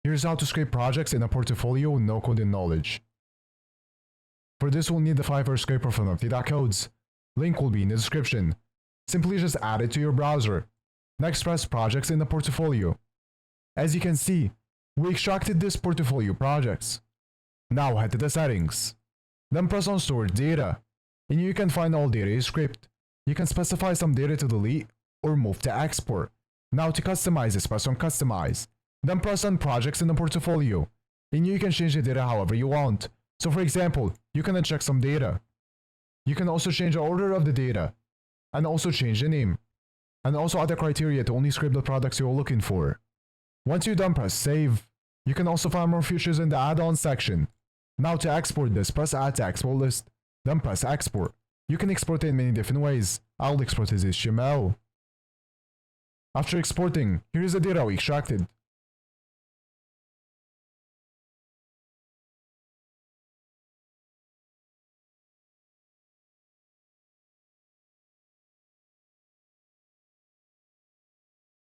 Here's how to scrape projects in a portfolio with no coding knowledge. For this, we'll need the Fiverr scraper from empty.codes. Link will be in the description. Simply just add it to your browser. Next, press projects in the portfolio. As you can see, we extracted this portfolio projects. Now head to the settings. Then press on stored data. And you can find all data is scraped. You can specify some data to delete or move to export. Now to customize this, press on customize. Then press on projects in the portfolio. And you can change the data however you want. So for example, you can uncheck some data. You can also change the order of the data. And also change the name. And also other criteria to only scrape the products you're looking for. Once you're done, press save. You can also find more features in the add-on section. Now to export this, press add to export list. Then press export. You can export it in many different ways. I'll export as HTML. After exporting, here's the data we extracted.